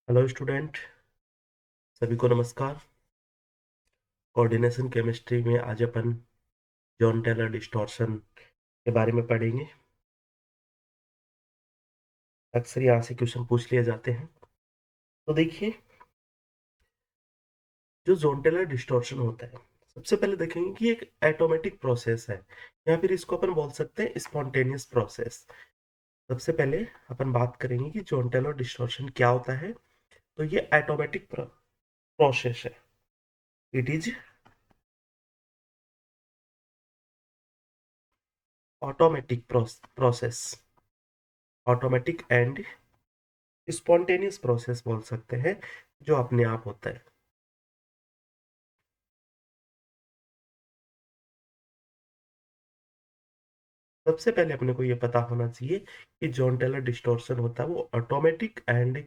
Hello student, सभी को नमस्कार। कोऑर्डिनेशन केमिस्ट्री में आज अपन जॉन टेलर डिस्टॉर्शन के बारे में पढ़ेंगे। अक्सर यहाँ से क्वेश्चन पूछ लिए जाते हैं। तो देखिए, जो जॉन टेलर डिस्टॉर्शन होता है, सबसे पहले देखेंगे कि एक एटोमेटिक प्रोसेस है या फिर इसको अपन बोल सकते हैं स्पॉन्टेनियस प्रोसेस। सबसे पहले अपन बात करेंगे कि जॉन टेलर डिस्टॉर्शन क्या होता है। तो ये एटोमेटिक प्रोसेस है। It is automatic process, automatic and spontaneous process बोल सकते हैं, जो अपने आप होता है। सबसे पहले अपने को ये पता होना चाहिए कि जॉन टेलर डिस्टॉर्शन होता है वो ऑटोमेटिक एंड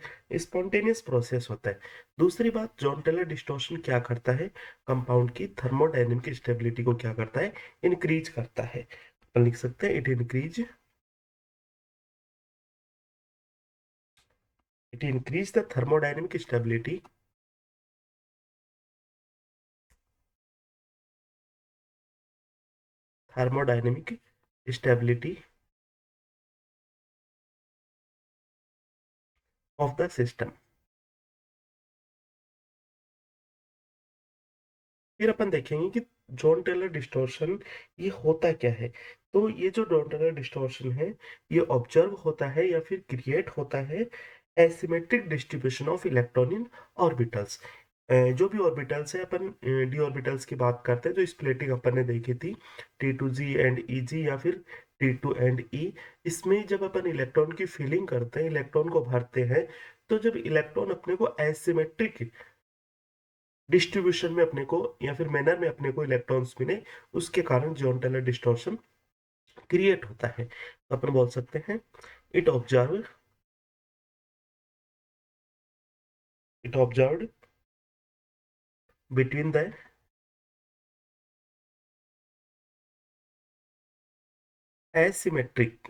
स्पॉन्टेनियस प्रोसेस होता है। दूसरी बात, जॉन टेलर डिस्टॉर्शन क्या करता है, कंपाउंड की थर्मोडायनेमिक स्टेबिलिटी को क्या करता है, इंक्रीज करता है। अपन लिख सकते हैं it increase the thermodynamic stability thermodynamic stability of the system. फिर अपन देखेंगे कि जॉन टेलर डिस्टॉर्शन ये होता क्या है। तो ये जो जॉन टेलर डिस्टॉर्शन है, ये ऑब्जर्व होता है या फिर क्रिएट होता है asymmetric distribution of electron in orbitals. जो भी ऑर्बिटल्स है, अपन डी ऑर्बिटल्स की बात करते हैं, जो स्प्लिटिंग अपन ने देखी थी T2G एंड EG या फिर T2 एंड E। इसमें जब अपन इलेक्ट्रॉन की फिलिंग करते हैं, इलेक्ट्रॉन को भरते हैं, तो जब इलेक्ट्रॉन अपने को एसिमेट्रिक डिस्ट्रीब्यूशन में अपने को या फिर मैनर में अपने को इलेक्ट्रॉन्स मिले, उसके कारण जॉन टेलर डिस्टॉर्शन क्रिएट होता है। तो अपन बोल सकते हैं it observe it observed between the asymmetric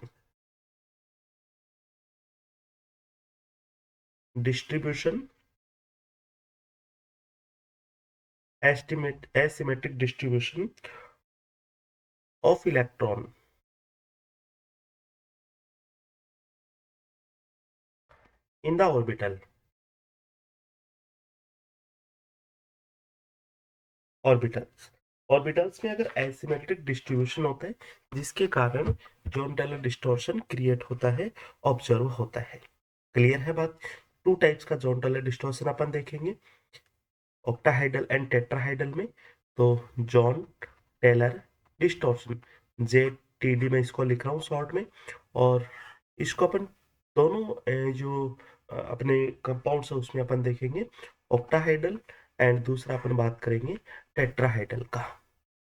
distribution asymmetric distribution of electron in the orbitals orbitals में अगर एसिमेट्रिक डिस्ट्रीब्यूशन होता है, जिसके कारण जॉन टेलर डिस्टॉर्शन क्रिएट होता है, ऑब्जर्व होता है। क्लियर है बात। टू टाइप्स का जॉन टेलर डिस्टॉर्शन अपन देखेंगे, ऑक्टाहाइडल एंड टेट्राहाइडल में। तो जॉन टेलर डिस्टॉर्शन, JTD में इसको लिख रहा हूँ शॉर्ट में। और इसको अपन दोनों जो अपने कंपाउंड्स है उसमें अपन देखेंगे ऑक्टाहाइडल, एंड दूसरा अपन बात करेंगे टेट्राहाइडल का।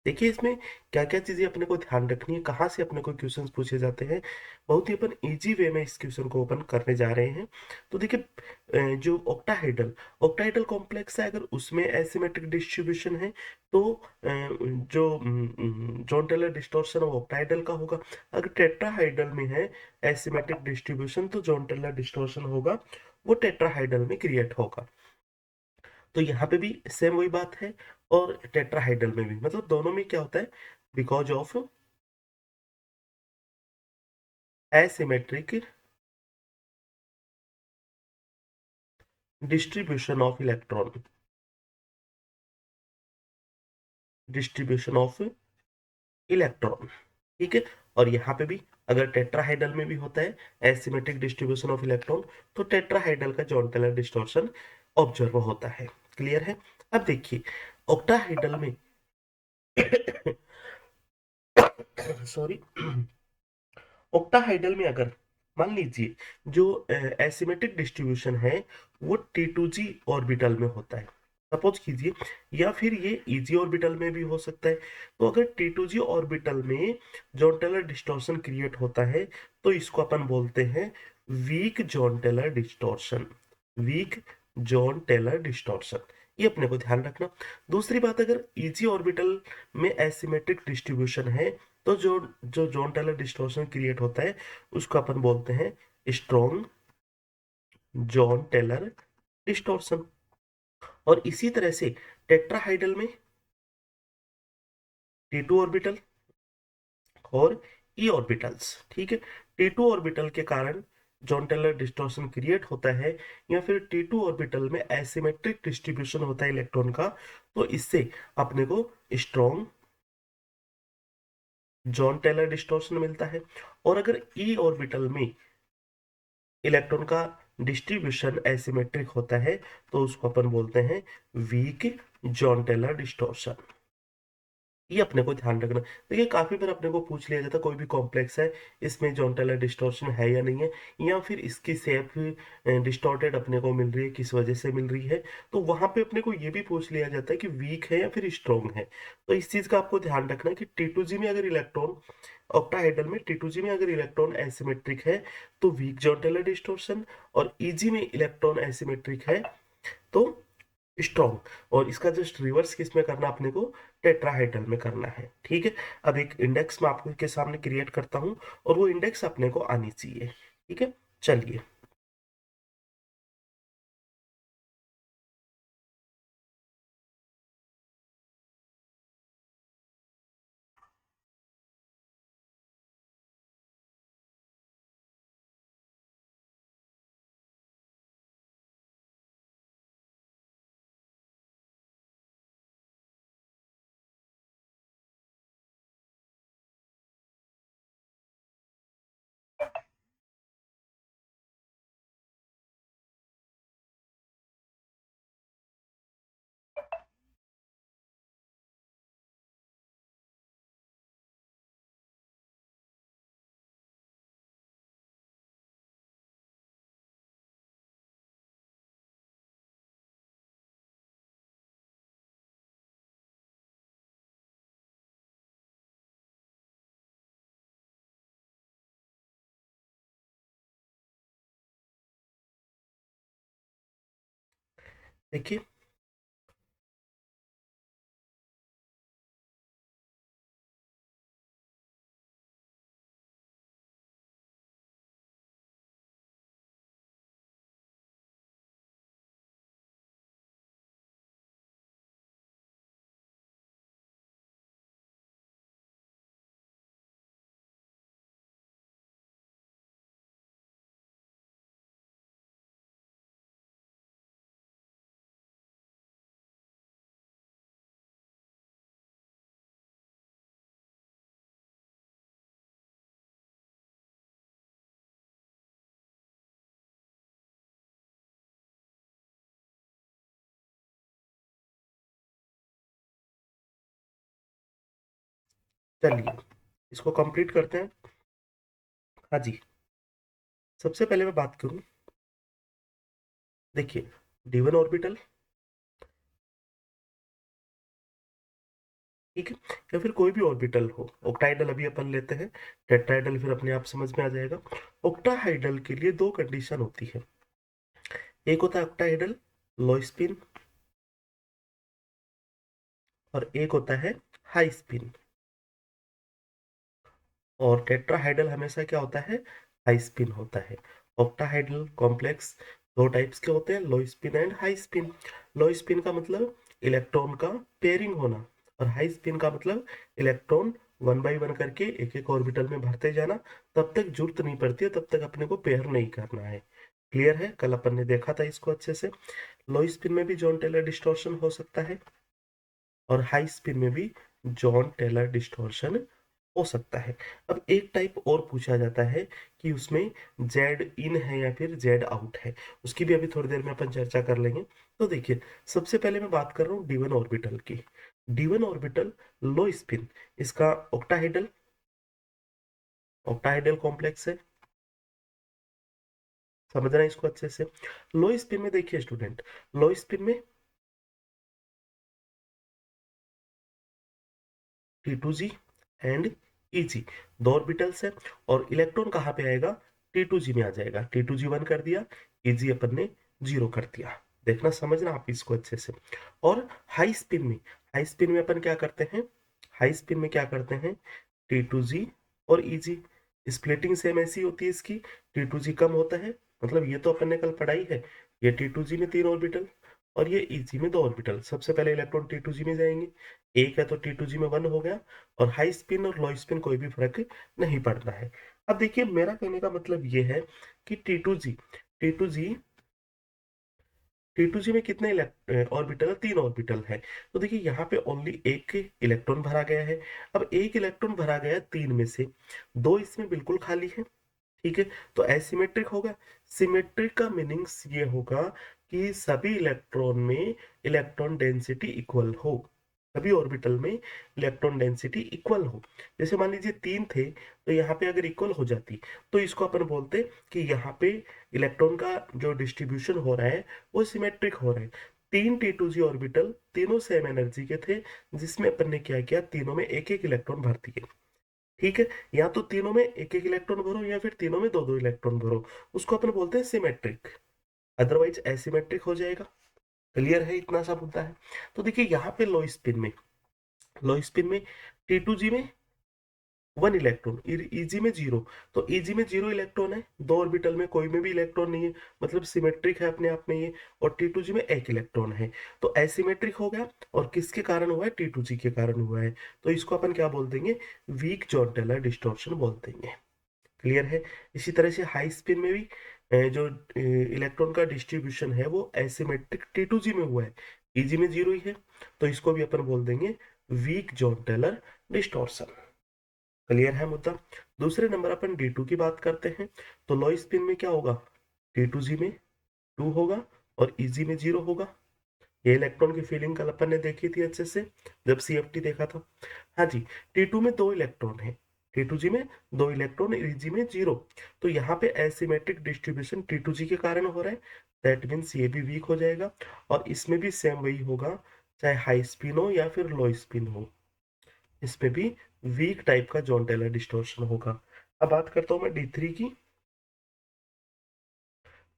देखिए, इसमें क्या क्या चीजें अपने को ध्यान रखनी है, कहाँ से अपने को क्वेश्चंस पूछे जाते हैं। बहुत ही अपन इजी वे में इस क्वेश्चन को ओपन करने जा रहे हैं। तो देखिए, जो ऑक्टाहाइडल ऑक्टाहाइडल कॉम्प्लेक्स है, अगर उसमें एसिमेट्रिक डिस्ट्रीब्यूशन है, तो जो जॉन टेलर डिस्टॉर्शन वो ऑक्टाहाइडल का होगा। अगर टेट्राहाइडल में है एसिमेट्रिक डिस्ट्रीब्यूशन, तो जॉन टेलर डिस्टॉर्शन होगा वो टेट्राहाइडल में क्रिएट होगा। तो यहाँ पे भी सेम वही बात है, और टेट्राहाइडल में भी, मतलब दोनों में क्या होता है, because of asymmetric distribution of electron distribution of electron. ठीक है। और यहाँ पे भी अगर टेट्राहाइडल में भी होता है एसिमेट्रिक डिस्ट्रीब्यूशन ऑफ इलेक्ट्रॉन, तो टेट्राहाइडल का जॉन टेलर डिस्टॉर्शन ऑब्जर्व होता है। क्लियर है। अब देखिए, ऑक्टाहाइडल में सॉरी, ऑक्टाहाइडल में अगर मान लीजिए जो एसिमेट्रिक डिस्ट्रीब्यूशन है वो T2G ऑर्बिटल में होता है, सपोज कीजिए, या फिर ये EG ऑर्बिटल में भी हो सकता है। तो अगर T2G ऑर्बिटल में जॉन टेलर डिस्टॉर्शन क्रिएट होता है, तो इसको अपन बोलते हैं weak Jahn Teller distortion. Weak Jahn Teller distortion, ये अपने को ध्यान रखना। दूसरी बात, अगर EG ऑर्बिटल में एसिमेट्रिक डिस्ट्रीब्यूशन है, तो जो जो जॉन टेलर डिस्टॉर्शन क्रिएट होता है उसको अपन बोलते हैं स्ट्रॉन्ग जॉन टेलर डिस्टॉर्शन। और इसी तरह से टेट्राहाइडल में T2 ऑर्बिटल और ई ऑर्बिटल्स, ठीक है। T2 ऑर्बिटल के कारण जॉन टेलर डिस्टॉर्शन क्रिएट होता है, या फिर T2 ऑर्बिटल में एसिमेट्रिक डिस्ट्रीब्यूशन होता है इलेक्ट्रॉन का, तो इससे अपने को स्ट्रॉन्ग जॉन टेलर डिस्टॉर्शन मिलता है। और अगर ई ऑर्बिटल में इलेक्ट्रॉन का डिस्ट्रीब्यूशन एसिमेट्रिक होता है, तो उसको अपन बोलते हैं वीक जॉन टेलर डिस्टॉर्शन। ये अपने को ध्यान रखना। देखिए काफी बार अपने को पूछ लिया जाता है कोई भी कॉम्प्लेक्स है, इसमें जॉन टेलर डिस्टॉर्शन है या नहीं है, या फिर इसकी शेप डिस्टॉर्टेड अपने को मिल रही है, किस वजह से मिल रही है। तो वहां पे अपने को ये भी पूछ लिया जाता है कि वीक है या फिर स्ट्रॉन्ग है। तो इस चीज का आपको ध्यान रखना है कि T2G में अगर इलेक्ट्रॉन, ऑक्टाहाइड्रल में T2G में अगर इलेक्ट्रॉन एसिमेट्रिक है तो वीक जॉन टेलर डिस्टॉर्शन, और Eg में इलेक्ट्रॉन एसिमेट्रिक है तो स्ट्रॉन्ग। और इसका जस्ट रिवर्स किस में करना अपने को, टेट्राहाइड्रल में करना है, ठीक है। अब एक इंडेक्स मैं आपके सामने क्रिएट करता हूं, और वो इंडेक्स अपने को आनी चाहिए, ठीक है। चलिए देखिए, चलिए इसको कंप्लीट करते हैं। हाँ जी, सबसे पहले मैं बात करूं, देखिए D1 ऑर्बिटल, ठीक है, या फिर कोई भी ऑर्बिटल हो। ऑक्टाहाइड्रल अभी अपन लेते हैं, टेट्राहाइड्रल फिर अपने आप समझ में आ जाएगा। ऑक्टाहाइड्रल के लिए दो कंडीशन होती है, एक होता है ऑक्टाहाइड्रल लो स्पिन, और एक होता है हाई स्पिन। और टेट्राहाइड्रल हमेशा क्या होता है, हाई स्पिन होता है। ऑक्टाहाइड्रल कॉम्प्लेक्स दो टाइप्स के होते हैं, लो spin and high spin. Low spin का मतलब इलेक्ट्रॉन का पेयरिंग होना, और हाई स्पिन का मतलब इलेक्ट्रॉन वन बाई वन करके एक एक ऑर्बिटल में भरते जाना, तब तक जरूरत नहीं पड़ती है, तब तक अपने को पेयर नहीं करना है। क्लियर है, कल अपन ने देखा था इसको अच्छे से। लो स्पिन में भी जॉन टेलर डिस्टॉर्शन हो सकता है, और हाई स्पिन में भी जॉन टेलर डिस्टॉर्शन हो सकता है। अब एक टाइप और पूछा जाता है कि उसमें जेड इन है या फिर जेड आउट है, उसकी भी अभी थोड़ी देर में अपन चर्चा कर लेंगे। तो देखिए सबसे पहले मैं बात कर रहा हूँ D1 ऑर्बिटल की। D1 ऑर्बिटल लो स्पिन, इसका ऑक्टाहाइड्रल, ऑक्टाहाइड्रल कॉम्प्लेक्स है, समझना इसको अच्छे से। लो स्पिन में देखिए स्टूडेंट, लो स्पिन में T2G एंड Eg दो ऑर्बिटल्स है, और इलेक्ट्रॉन कहाँ पे आएगा, T2G में आ जाएगा। T2G 1 कर दिया, Eg अपन ने 0 कर दिया। देखना समझना आप इसको अच्छे से। और हाई स्पिन में, हाई स्पिन में अपन क्या करते हैं, हाई स्पिन में क्या करते हैं, T2G और Eg स्प्लिटिंग सेम ऐसी होती है इसकी, T2G कम होता है, मतलब ये तो अपन ने कल पढ़ाई है, ये T2G में 3 ऑर्बिटल और ये EG में 2 ऑर्बिटल। सबसे पहले इलेक्ट्रॉन T2G में जाएंगे, एक है तो T2G में 1 हो गया, और हाई स्पिन और लो स्पिन कोई भी फर्क नहीं पड़ता है। अब देखिए मेरा कहने का मतलब ये है कि T2G T2G में कितने ऑर्बिटल है? 3 ऑर्बिटल है। तो देखिए यहाँ पे ओनली एक इलेक्ट्रॉन भरा गया है। अब एक इलेक्ट्रॉन भरा गया है 3 में से, 2 इसमें बिल्कुल खाली है, ठीक है, तो एसिमेट्रिक होगा। सिमेट्रिक का मीनिंग्स ये होगा कि सभी इलेक्ट्रॉन में इलेक्ट्रॉन डेंसिटी इक्वल हो, सभी ऑर्बिटल में इलेक्ट्रॉन डेंसिटी इक्वल हो। जैसे मान लीजिए 3 थे, तो यहाँ पे अगर इक्वल हो जाती तो इसको अपन बोलते कि यहाँ पे इलेक्ट्रॉन का जो डिस्ट्रीब्यूशन हो रहा है वो सिमेट्रिक हो रहा है। 3 T2G ऑर्बिटल तीनों सेम एनर्जी के थे, जिसमें अपन ने क्या किया, तीनों में एक एक इलेक्ट्रॉन भर दिए, ठीक है। या तो तीनों में एक एक इलेक्ट्रॉन भरो या फिर तीनों में दो दो इलेक्ट्रॉन भरो, उसको अपन बोलते हैं सिमेट्रिक, अदरवाइज एसिमेट्रिक हो जाएगा। क्लियर है? इतना सा मुद्दा है। तो देखिए यहाँ पे लो स्पिन में T2G में 1 इलेक्ट्रॉन, इजी में 0, तो इजी में 0 इलेक्ट्रॉन है, दो ऑर्बिटल में कोई में भी इलेक्ट्रॉन नहीं है, मतलब सिमेट्रिक है अपने आप में ये। और T2G में 1 इलेक्ट्रॉन है, तो एसिमेट्रिक हो गया। और किसके कारण हुआ है? T2G के कारण हुआ है। तो इसको अपन क्या बोल देंगे? वीक जॉन टेलर डिस्टॉर्शन बोल देंगे। क्लियर है? इसी तरह से हाई स्पिन में भी जो इलेक्ट्रॉन का डिस्ट्रीब्यूशन है वो एसिमेट्रिक T2G में हुआ है, इजी में 0 ही है, तो इसको भी अपन बोल देंगे weak Jahn Teller distortion. Clear है मुद्दा? दूसरे नंबर अपन D2 की बात करते हैं, तो लो स्पिन में क्या होगा? T2G में 2 होगा और इजी में 0 होगा। ये इलेक्ट्रॉन की फीलिंग कल अपन ने देखी थी अच्छे से जब CFT देखा था। हाँ जी, T2 में 2 इलेक्ट्रॉन है, T2G में 2 इलेक्ट्रॉन, इजी में 0, तो यहाँ पे एसिमेट्रिक डिस्ट्रीब्यूशन T2G के कारण हो रहा है, दैट मीन्स ये भी वीक हो जाएगा। और इसमें भी सेम वही होगा, चाहे हाई स्पिन हो या फिर लो स्पिन हो, इसमें भी वीक टाइप का जॉन टेलर डिस्टॉर्शन होगा। अब बात करता हूँ मैं D3 की।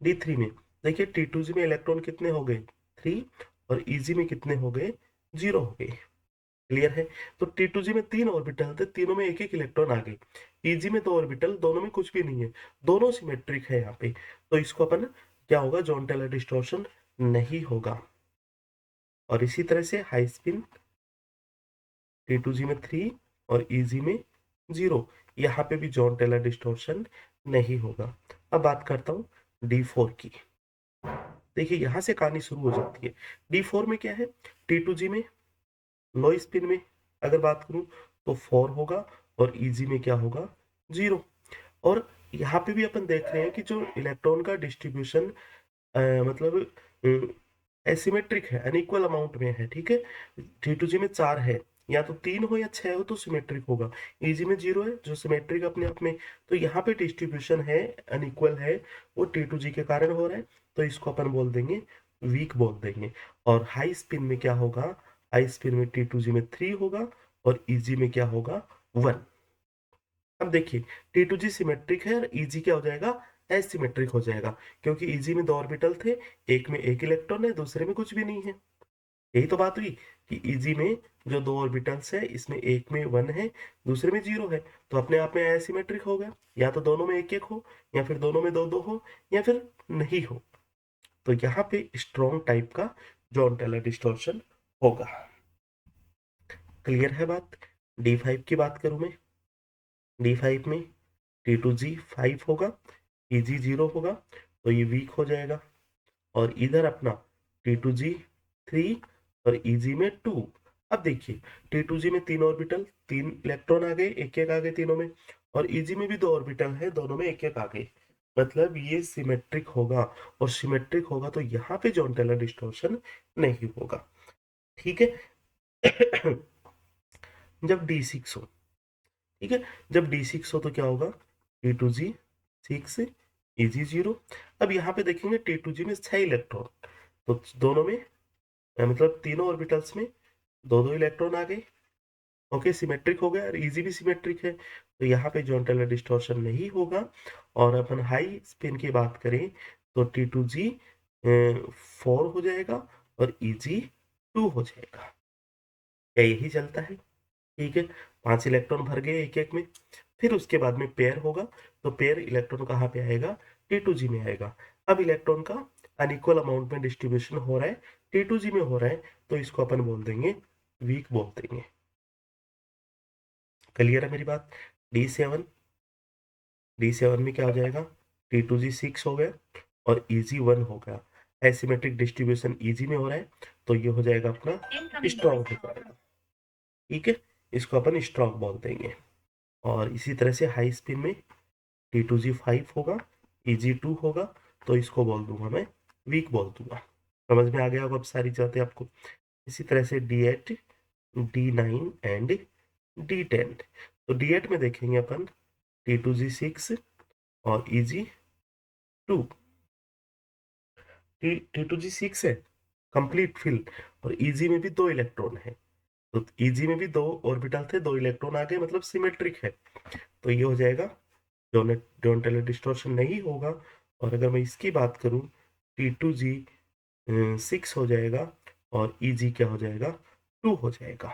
D3 में देखिए T2G में इलेक्ट्रॉन कितने हो गए? 3, और इजी में कितने हो गए? 0 हो गए। क्लियर है? तो T2G में 3 ऑर्बिटल थे, तीनों में एक एक इलेक्ट्रॉन आ गए। इजी में 2 ऑर्बिटल, दोनों में कुछ भी नहीं है, दोनों सिमेट्रिक है यहाँ पे, तो इसको अपन क्या होगा? जॉन टेलर डिस्टॉर्शन नहीं होगा। और इसी तरह से हाई स्पिन T2G में 3 और इजी में 0, यहाँ पे भी जॉन टेलर डिस्टॉर्शन नहीं होगा। अब बात करता हूँ D4 की। देखिए यहाँ से कहानी शुरू हो जाती है। D4 में क्या है? T2G में लो स्पिन में अगर बात करूं तो 4 होगा, और इजी में क्या होगा? 0। और यहाँ पे भी अपन देख रहे हैं कि जो इलेक्ट्रॉन का डिस्ट्रीब्यूशन मतलब एसिमेट्रिक है, अनइक्वल अमाउंट में है, ठीक है। T2G में 4 है, या तो 3 हो या 6 हो तो सिमेट्रिक होगा। इजी में 0 है जो सिमेट्रिक अपने आप में, तो यहाँ पे डिस्ट्रीब्यूशन है, अनइक्वल है, वो T2G के कारण हो रहा है, तो इसको अपन बोल देंगे वीक बोल देंगे। और हाई स्पिन में क्या होगा? हाई स्पिन में T2G में 3 होगा और इजी में क्या होगा? 1। अब देखिए T2G सिमेट्रिक है और इजी क्या हो जाएगा? एसिमेट्रिक हो जाएगा, क्योंकि इजी में 2 ऑर्बिटल थे, एक में एक इलेक्ट्रॉन है, दूसरे में कुछ भी नहीं है। यही तो बात हुई कि इजी में जो 2 ऑर्बिटल्स है, इसमें एक में 1 है, दूसरे में 0 है, तो अपने आप में एसिमेट्रिक हो गया। या तो दोनों में एक एक हो, या फिर दोनों में दो दो हो, या फिर नहीं हो। तो यहाँ पे स्ट्रॉन्ग टाइप का जॉन टेलर डिस्टॉर्शन होगा। क्लियर है बात? D5 की बात करूं मैं, D5 में T2G 5 होगा, EG 0 होगा, तो ये वीक हो जाएगा। और इधर अपना T2G 3 और EG में 2। अब देखिए T2G में 3 ऑर्बिटल, 3 इलेक्ट्रॉन आ गए, एक एक आ गए तीनों में, और EG में भी 2 ऑर्बिटल है, दोनों में एक एक आ गए, मतलब ये सिमेट्रिक होगा। और सिमेट्रिक होगा तो यहाँ पे जॉन टेलर डिस्टॉर्शन नहीं होगा, ठीक है। जब D6 हो, ठीक है, जब D6 हो तो क्या होगा? T2G 6, EG 0। अब यहाँ पे देखेंगे T2G में 6 इलेक्ट्रॉन, तो दोनों में मतलब तीनों ऑर्बिटल्स में दो दो इलेक्ट्रॉन आ गए, ओके, सिमेट्रिक हो गया, और इजी भी सिमेट्रिक है, तो यहाँ पे जॉन टेलर डिस्टॉर्शन नहीं होगा। और अपन हाई स्पिन की बात करें तो T2G 4 हो जाएगा और EG 2 हो जाएगा। क्या यही चलता है? ठीक है, 5 इलेक्ट्रॉन भर गए एक एक में। फिर उसके बाद में पेयर होगा, तो पेयर इलेक्ट्रॉन कहाँ पे आएगा? T2G में आएगा। अब इलेक्ट्रॉन का अनइक्वल अमाउंट में डिस्ट्रीब्यूशन हो रहा है, T2G में हो रहा है, तो इसको अपन बोल देंगे वीक बोल देंगे। क्लियर है मेरी बात? D7 में क्या हो जाएगा? T2G 6 हो गया और EG 1 हो गया। एसिमेट्रिक डिस्ट्रीब्यूशन EG में हो रहा है, तो ये हो जाएगा अपना स्ट्रॉन्ग हो जाएगा। ठीक है, इसको अपन स्ट्रॉन्ग बोल देंगे। और इसी तरह से हाई स्पिन में T2G 5 होगा, EG 2 होगा, तो इसको बोल दूंगा मैं वीक बोल दूंगा। समझ में आ गया होगा अब सारी बातें आपको। इसी तरह से D8, D9 एंड D10। तो D8 में देखेंगे अपन T2G 6 और EG 2। T2G 6 है कंप्लीट फिल, और EG में भी 2 इलेक्ट्रॉन है, तो EG में भी 2 ऑर्बिटल थे, 2 इलेक्ट्रॉन आ गए, मतलब सिमेट्रिक है। तो ये हो जाएगा, जॉन टेलर डिस्टॉर्शन नहीं होगा। और अगर मैं इसकी बात करूं, T2G 6 हो जाएगा और EG क्या हो जाएगा? 2 हो जाएगा।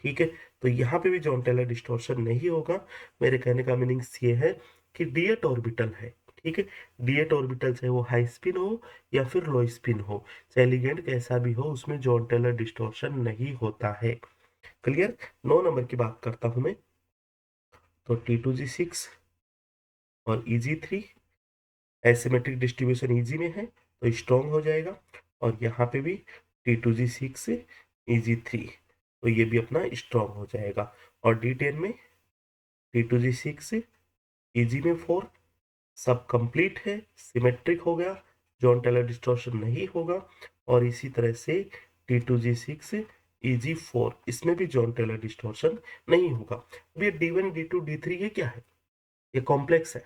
ठीक है, तो यहाँ पे भी जॉन टेलर डिस्टॉर्शन नहीं होगा। मेरे कहने का मीनिंग्स ये है कि D8 ऑर्बिटल है। ठीक है, D8 ऑर्बिटल चाहे वो हाई स्पिन हो या फिर लो स्पिन हो, चाहे लिगेंड कैसा भी हो, उसमें जॉन टेलर डिस्टॉर्शन नहीं होता है। क्लियर? 9 नंबर की बात करता हूं मैं। तो T2G 6 और EG 3 एसिमेट्रिक डिस्ट्रीब्यूशन EG में है, तो स्ट्रॉन्ग हो जाएगा। और यहाँ पे भी T2G 6 EG 3, तो ये भी अपना स्ट्रॉन्ग हो जाएगा। और D10 में T2G 6 EG में 4, सब कंप्लीट है, सिमेट्रिक हो गया, जॉन टेलर डिस्टॉर्शन नहीं होगा। और इसी तरह से T2G 6 EG 4, इसमें भी जॉन टेलर डिस्टॉर्शन नहीं होगा। अब ये D1 D2 D3 ये क्या है? ये कॉम्प्लेक्स है।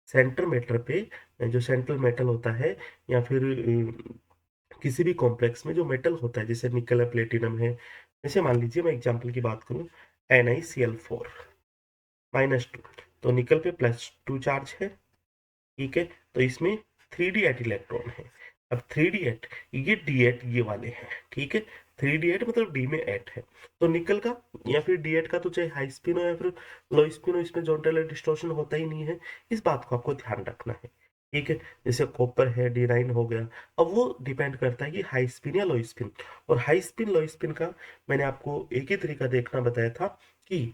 सेंटर मेटर पे जो सेंट्रल मेटल होता है, या फिर किसी भी कॉम्प्लेक्स में जो मेटल होता है, जैसे निकल है, प्लेटिनम है, जैसे मान लीजिए मैं एग्जांपल की बात करूं, NiCl4 -2, तो निकल पे +2 चार्ज है। ठीक है, तो इसमें 3D8 इलेक्ट्रॉन है। अब 3D8, ये D8 ये वाले हैं। ठीक है, 3D8 मतलब D में 8 है, तो निकल का या फिर D8 का तो चाहे हाई स्पिन हो या फिर लो स्पिन हो, इसमें जॉन टेलर डिस्टॉर्शन होता ही नहीं है। इस बात को आपको ध्यान रखना है। ठीक है, जैसे कॉपर है, D9 हो गया। अब वो डिपेंड करता है कि हाई स्पिन या लो स्पिन। और हाई स्पिन लो स्पिन का मैंने आपको एक ही तरीका देखना बताया था कि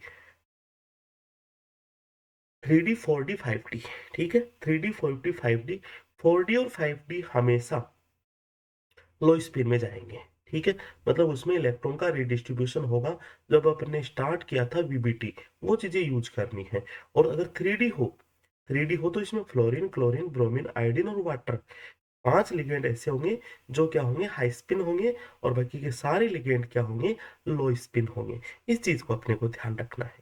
3D 4D 5D। ठीक है, 3D 4D 5D, 4D और 5D हमेशा लो स्पिन में जाएंगे। ठीक है, मतलब उसमें इलेक्ट्रॉन का रिडिस्ट्रीब्यूशन होगा। जब अपन ने स्टार्ट किया था VBT, वो चीजें यूज करनी है। और अगर 3D हो तो इसमें फ्लोरीन, क्लोरीन, ब्रोमीन, आयोडीन और वाटर, 5 लिगेंड ऐसे होंगे जो क्या होंगे? हाई स्पिन होंगे। और बाकी के सारे लिगेंड क्या होंगे? लो स्पिन होंगे। इस चीज को अपने को ध्यान रखना है।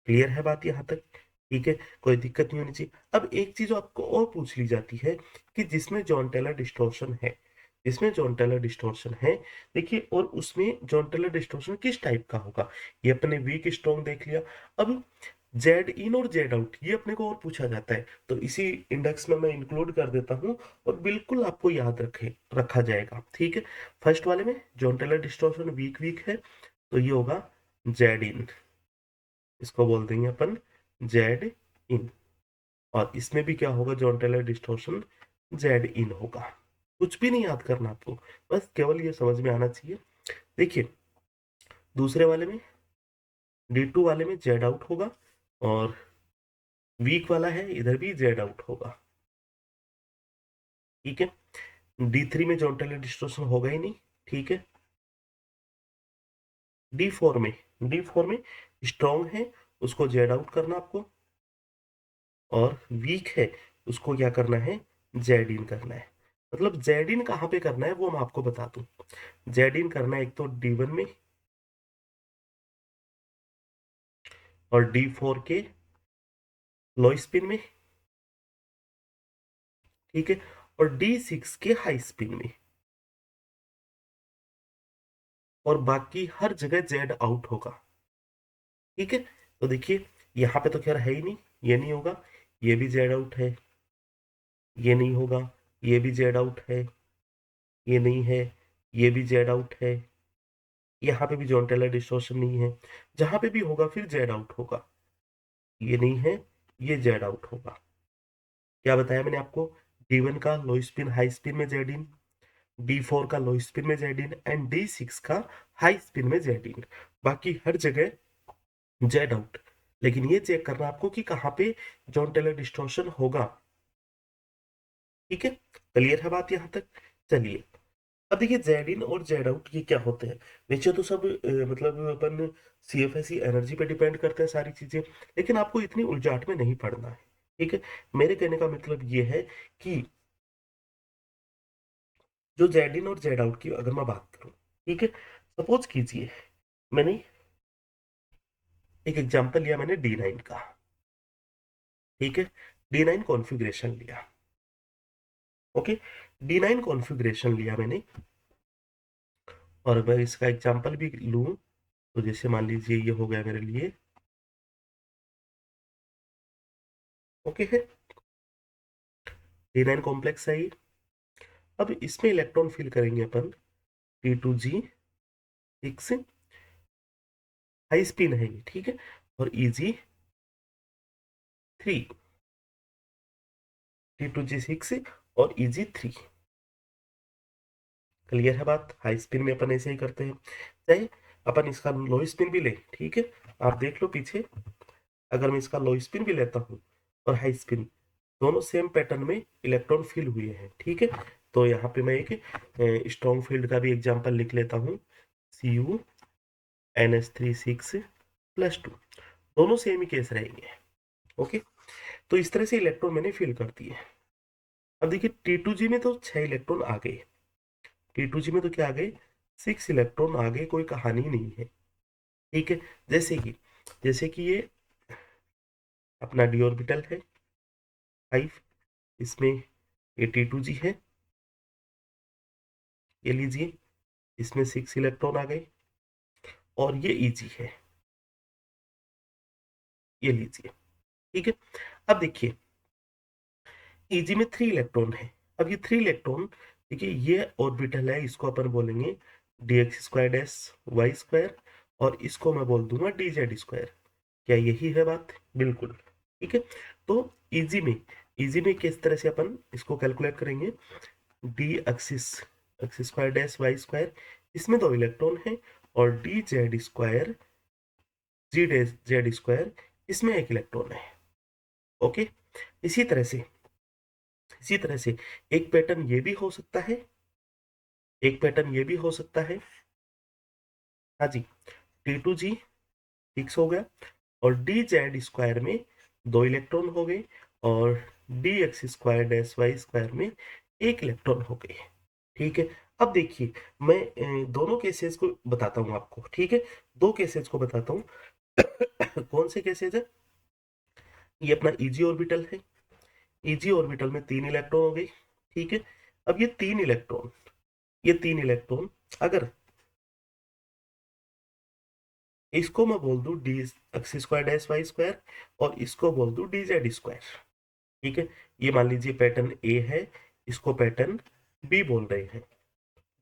क्लियर है बात यहाँ तक? ठीक है, कोई दिक्कत नहीं होनी चाहिए। अब एक चीज आपको और पूछ ली जाती है कि जिसमें जॉन टेलर डिस्टॉर्शन है, जिसमें जॉन टेलर डिस्टॉर्शन है, देखिए, और उसमें जॉन टेलर डिस्टॉर्शन किस टाइप का होगा? ये अपने वीक स्ट्रॉन्ग देख लिया। अब जेड इन और जेड आउट ये अपने को और पूछा जाता है, तो इसी इंडेक्स में मैं इंक्लूड कर देता हूँ, और बिल्कुल आपको याद रखा जाएगा। ठीक है, फर्स्ट वाले में Jahn Teller distortion weak weak है, तो ये होगा जेड इन, इसको बोल देंगे अपन जेड इन। और इसमें भी क्या होगा? जॉन टेलर डिस्टॉर्शन जेड इन होगा। कुछ भी नहीं याद करना आपको, बस केवल ये समझ में आना चाहिए। देखिए, दूसरे वाले में D2 वाले में जेड आउट होगा, और वीक वाला है इधर भी जेड आउट होगा। ठीक है, D3 में जॉन टेलर डिस्टॉर्शन होगा ही नहीं। ठीक है, D4 में, D4 में स्ट्रॉन्ग है, उसको जेड आउट करना आपको, और वीक है, उसको क्या करना है? जेड इन करना है। मतलब जेड इन कहाँ पे करना है वो मैं आपको बता दूं। जेड इन करना है एक तो D1 में, और D4 के लो स्पिन में। ठीक है, और D6 के हाई स्पिन में। और बाकी हर जगह जेड आउट होगा। ठीक है, तो देखिए, यहाँ पे तो खैर है ही नहीं, ये नहीं होगा, ये भी जेड आउट है, ये नहीं होगा, ये भी जेड आउट है, ये नहीं है, ये भी जेड आउट है, यहाँ पे भी जॉन टेलर डिस्टॉर्शन नहीं है। जहां पे भी होगा फिर जेड आउट होगा। ये नहीं है, ये जेड आउट होगा। क्या बताया मैंने आपको? D1 का लो स्पिन हाई स्पिन में जेड इन, D4 का लो स्पिन में जेड इन एंड D6 का हाई स्पिन में जेड इन। बाकी हर जगह जेड आउट। लेकिन ये चेक करना आपको कि कहाँ पे जॉन टेलर डिस्टॉर्शन होगा। ठीक है, क्लियर है बात यहाँ तक? चलिए, अब देखिए जेड इन और जेड आउट ये क्या होते हैं। वैसे तो सब मतलब अपन सीएफएसई एनर्जी पे डिपेंड करते हैं सारी चीजें, लेकिन आपको इतनी उलझाट में नहीं पड़ना है। ठीक है, मेरे कहने का मतलब ये है कि जो जेड इन और जेड आउट की अगर मैं बात करूं, ठीक है, सपोज कीजिए मैंने एक एग्जांपल लिया, मैंने D9 का। ठीक है, D9 कॉन्फ़िगरेशन लिया। ओके, D9 कॉन्फ़िगरेशन लिया मैंने, और मैं इसका एग्जांपल भी लूं तो जैसे मान लीजिए ये हो गया मेरे लिए। ओके है, D9 कॉम्प्लेक्स है ये। अब इसमें इलेक्ट्रॉन फिल करेंगे अपन T2G6, हाई स्पिन है ये। ठीक है, और Eg3, T2G6 और Eg3। क्लियर है बात? हाई स्पिन में अपन ऐसे ही करते हैं, चाहे अपन इसका लो स्पिन भी ले। ठीक है, आप देख लो पीछे, अगर मैं इसका लो स्पिन भी लेता हूँ और हाई स्पिन, दोनों सेम पैटर्न में इलेक्ट्रॉन फिल हुए हैं। ठीक है, तो यहाँ पे मैं एक स्ट्रॉन्ग फील्ड का भी एग्जांपल लिख लेता हूँ, CuNH3 6+2। दोनों सेम ही केस रहेंगे। ओके, तो इस तरह से इलेक्ट्रॉन मैंने फिल कर दिए। अब देखिए T2G में तो 6 इलेक्ट्रॉन आ गए। T2G में तो क्या आ गए? 6 इलेक्ट्रॉन आ गए, कोई कहानी नहीं है। ठीक है, जैसे कि ये अपना डी ऑर्बिटल है 5, इसमें ये T2G है, ये लीजिए, इसमें 6 इलेक्ट्रॉन आ गए, और ये Eg है, ये लीजिए। ठीक है, अब देखिए Eg में 3 इलेक्ट्रॉन है। अब ये 3 इलेक्ट्रॉन, देखिए ये ऑर्बिटल है, इसको अपन बोलेंगे dx² और इसको मैं बोल दूंगा dz²। क्या यही है बात? बिल्कुल। ठीक है, तो इजी में किस तरह से अपन इसको कैलकुलेट करेंगे? d x² इसमें 2 इलेक्ट्रॉन है, और dz² इसमें 1 इलेक्ट्रॉन है। ओके, इसी तरह से इसी तरह से एक पैटर्न ये भी हो सकता है, एक पैटर्न ये भी हो सकता है। हाँ जी, T2G फिक्स हो गया, और dz² में 2 इलेक्ट्रॉन हो गए, और dx²-y² में 1 इलेक्ट्रॉन हो गए। ठीक है, अब देखिए मैं दोनों केसेस को बताता हूँ आपको। ठीक है, दो केसेस को बताता हूँ। कौन से केसेस है? ये अपना Eg ऑर्बिटल है, Eg ऑर्बिटल में 3 इलेक्ट्रॉन हो गई। ठीक है, अब ये तीन इलेक्ट्रॉन अगर इसको मैं बोल दूं dx²-y², और इसको बोल दूं dz²। ठीक है, ये मान लीजिए पैटर्न ए है, इसको पैटर्न बी बोल रहे हैं।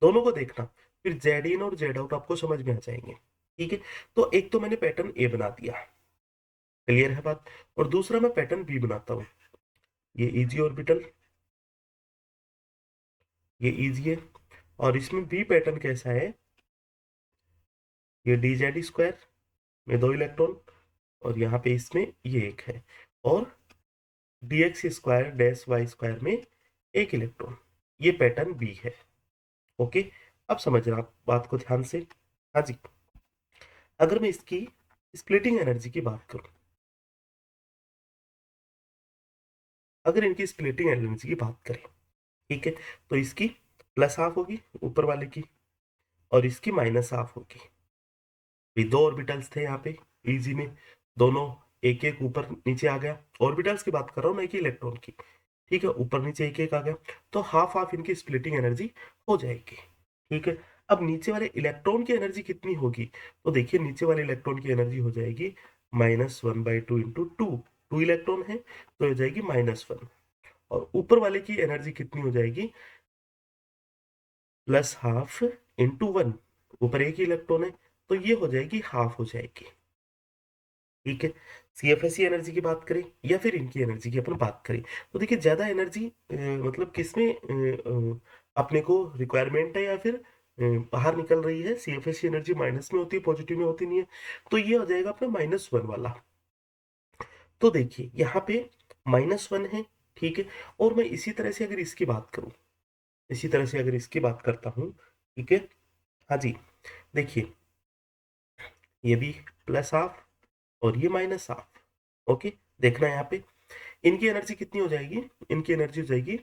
दोनों को देखना, फिर जेड इन और जेड आउट आपको समझ में आ जाएंगे। ठीक है, तो एक तो मैंने पैटर्न ए बना दिया, क्लियर है बात? और दूसरा मैं पैटर्न बी बनाता हूँ। ये इजी ऑर्बिटल, ये इजी है, और इसमें बी पैटर्न कैसा है? ये dz² में 2 इलेक्ट्रॉन, और यहाँ पे इसमें ये एक है, और dx²-y² में 1 इलेक्ट्रॉन। ये पैटर्न बी है। ओके, अब समझ रहे आप बात को ध्यान से? हाँ जी, अगर मैं इसकी स्प्लिटिंग एनर्जी की बात करूं, अगर इनकी स्प्लिटिंग एनर्जी की बात करें, ठीक है, तो इसकी प्लस हाफ होगी ऊपर वाले की, और इसकी माइनस हाफ होगी। ये दो ऑर्बिटल्स थे यहाँ पे इजी में, दोनों एक एक ऊपर नीचे आ गया। ऑर्बिटल्स की बात कर रहा हूँ ना, एक ही इलेक्ट्रॉन की। ठीक है, ऊपर नीचे एक एक आ गया, तो हाफ हाफ इनकी स्प्लिटिंग एनर्जी हो जाएगी। ठीक है, अब नीचे वाले इलेक्ट्रॉन की एनर्जी कितनी होगी? तो देखिए नीचे वाले इलेक्ट्रॉन की एनर्जी हो जाएगी -1/2 × 2। 2 इलेक्ट्रॉन है तो हो जाएगी -1, और ऊपर वाले की एनर्जी कितनी हो जाएगी? +½ × 1। ऊपर एक ही इलेक्ट्रॉन है, तो ये हो जाएगी हाफ हो जाएगी। ठीक है, सीएफएसई एनर्जी की बात करें या फिर इनकी एनर्जी की अपन बात करें, तो देखिए ज्यादा एनर्जी मतलब किसमें अपने को रिक्वायरमेंट है या फिर बाहर निकल रही है, CFS एनर्जी माइनस में होती है, पॉजिटिव में होती नहीं है, तो ये हो जाएगा अपना -1 वाला। तो देखिए यहाँ पे -1 है, ठीक है। और मैं इसी तरह से अगर इसकी बात करूं, इसी तरह से अगर इसकी बात करता हूं, ठीक है। हाँ जी, देखिए ये भी +½ और ये -½ ओके। देखना यहाँ पे इनकी एनर्जी कितनी हो जाएगी, इनकी एनर्जी हो जाएगी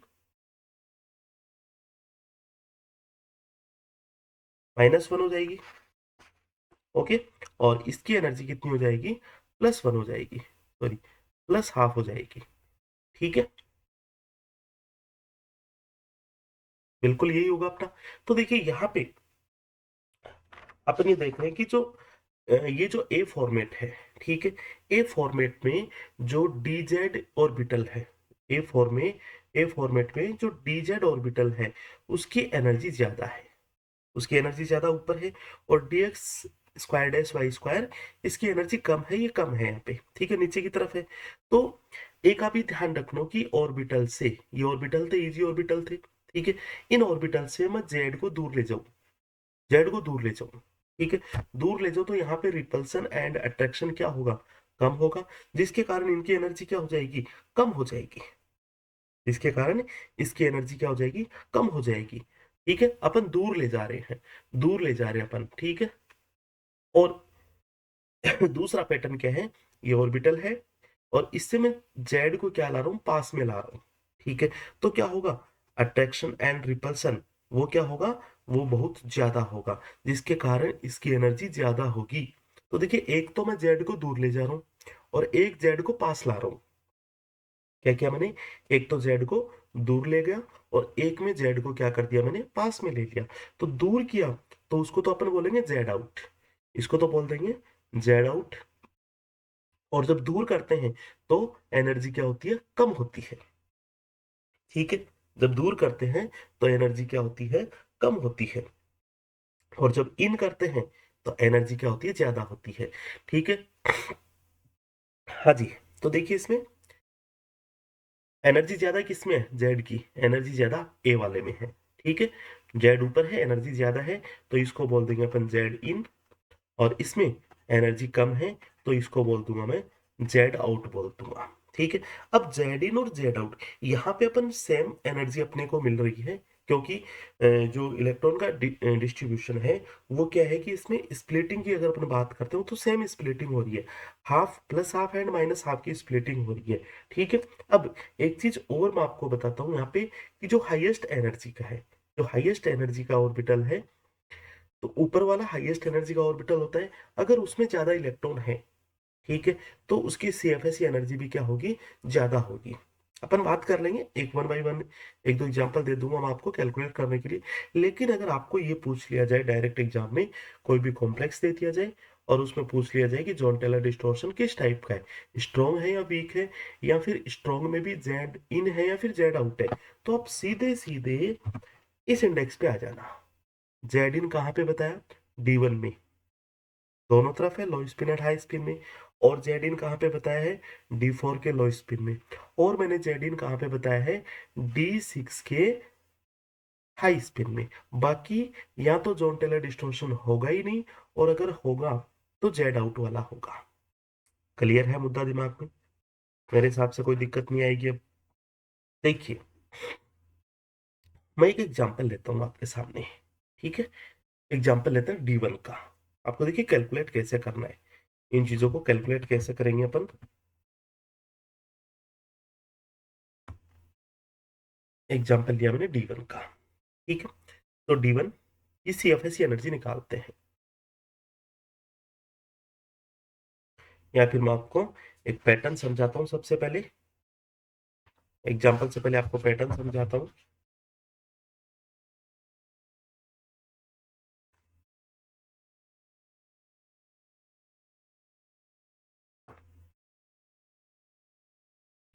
-1 हो जाएगी, ओके। और इसकी एनर्जी कितनी हो जाएगी, +1 हो जाएगी, सॉरी +½ हो जाएगी, ठीक है। बिल्कुल यही होगा अपना। तो देखिए यहाँ पे अपन ये देख रहे हैं कि जो ये जो ए फॉर्मेट है, ठीक है। ए फॉर्मेट में जो डीजेड ऑर्बिटल है, ए फॉर्म में ए फॉर्मेट में जो डीजेड ऑर्बिटल है उसकी एनर्जी ज्यादा है, उसकी एनर्जी ज्यादा ऊपर है। और dx square dash y square, इसकी एनर्जी कम है, ये कम है यहाँ पे, ठीक है, नीचे की तरफ है। तो एक आप ही ध्यान रखना कि ऑर्बिटल से, ये ऑर्बिटल थे, इजी ऑर्बिटल थे, ठीक है। इन ऑर्बिटल से मैं जेड को दूर ले जाऊं, जेड को दूर ले जाऊं, ठीक है। दूर ले जाओ तो यहाँ पे रिपल्सन एंड अट्रैक्शन क्या होगा, कम होगा, जिसके कारण इनकी एनर्जी क्या हो जाएगी, कम हो जाएगी, जिसके कारण इसकी एनर्जी क्या हो जाएगी, कम हो जाएगी, ठीक है। अपन दूर ले जा रहे हैं, दूर ले जा रहे हैं अपन, ठीक है। और दूसरा पैटर्न क्या है, ये ऑर्बिटल है और इससे मैं जेड को क्या ला रहा हूँ, पास में ला रहा हूँ, ठीक है। तो क्या होगा, अट्रैक्शन एंड रिपल्सन वो क्या होगा, वो बहुत ज्यादा होगा, जिसके कारण इसकी एनर्जी ज्यादा होगी। तो देखिए एक तो मैं जेड को दूर ले जा रहा हूँ और एक जेड को पास ला रहा हूँ। क्या किया मैंने, एक तो जेड को दूर ले गया और एक में जेड को क्या कर दिया मैंने, पास में ले लिया। तो दूर किया तो उसको तो अपन बोलेंगे जेड आउट, इसको तो बोल देंगे जेड आउट। और जब दूर करते हैं तो एनर्जी क्या होती है, कम होती है, ठीक है। जब दूर करते हैं तो एनर्जी क्या होती है, कम होती है। और जब इन करते हैं तो एनर्जी क्या होती है, ज्यादा होती है, ठीक है। हाँ जी। तो देखिए इसमें एनर्जी ज्यादा किसमें है, जेड की एनर्जी ज्यादा ए वाले में है, ठीक है। जेड ऊपर है, एनर्जी ज्यादा है, तो इसको बोल देंगे अपन जेड इन। और इसमें एनर्जी कम है तो इसको बोल दूंगा मैं जेड आउट बोल दूंगा, ठीक है। अब जेड इन और जेड आउट, यहाँ पे अपन सेम एनर्जी अपने को मिल रही है, क्योंकि जो इलेक्ट्रॉन का डिस्ट्रीब्यूशन है वो क्या है कि इसमें स्प्लिटिंग की अगर अपन बात करते हो तो सेम स्प्लिटिंग हो रही है, ½ +½ एंड -½ की स्प्लिटिंग हो रही है, ठीक है। अब एक चीज और मैं आपको बताता हूँ यहाँ पे कि जो हाईएस्ट एनर्जी का है, जो हाईएस्ट एनर्जी का ऑर्बिटल है, तो ऊपर वाला हाईएस्ट एनर्जी का ऑर्बिटल होता है, अगर उसमें ज्यादा इलेक्ट्रॉन है, ठीक है, तो उसकी CFS एनर्जी भी क्या होगी, ज्यादा होगी। अपन बात कर लेंगे एक 1 बाय 1, एक दो एग्जांपल दे दूंगा मैं आपको कैलकुलेट करने के लिए। लेकिन अगर आपको ये पूछ लिया जाए डायरेक्ट एग्जाम में, कोई भी कॉम्प्लेक्स दे दिया जाए और उसमें पूछ लिया जाए कि जॉन टेलर डिस्टॉर्शन किस टाइप का है, स्ट्रॉन्ग है या वीक है, या फिर स्ट्रॉन्ग में भी जेड इन है या फिर जेड आउट है, तो आप सीधे सीधे इस इंडेक्स पे आ जाना। जेड इन कहाँ पे बताया, D1 में, दोनों तरफ है, लो स्पिन और हाई स्पिन में। और जेड इन कहाँ पे बताया है, D4 के लो स्पिन में। और मैंने जेड इन कहाँ पे बताया है, D6 के हाई स्पिन में। बाकी या तो जॉन टेलर डिस्टॉर्शन होगा ही नहीं, और अगर होगा तो जेड आउट वाला होगा। क्लियर है मुद्दा दिमाग में, मेरे हिसाब से कोई दिक्कत नहीं आएगी अब। देखिए मैं एक एग्जांपल लेता हूँ आपके सामने, ठीक है। एग्जांपल लेते हैं D1 का। आपको देखिए कैलकुलेट कैसे करना है, इन चीजों को कैलकुलेट कैसे करेंगे अपन। एग्जाम्पल लिया मैंने D1 का, ठीक है। तो D1 की CFS एनर्जी निकालते हैं, या फिर मैं आपको एक पैटर्न समझाता हूँ सबसे पहले, एग्जाम्पल से पहले आपको पैटर्न समझाता हूँ।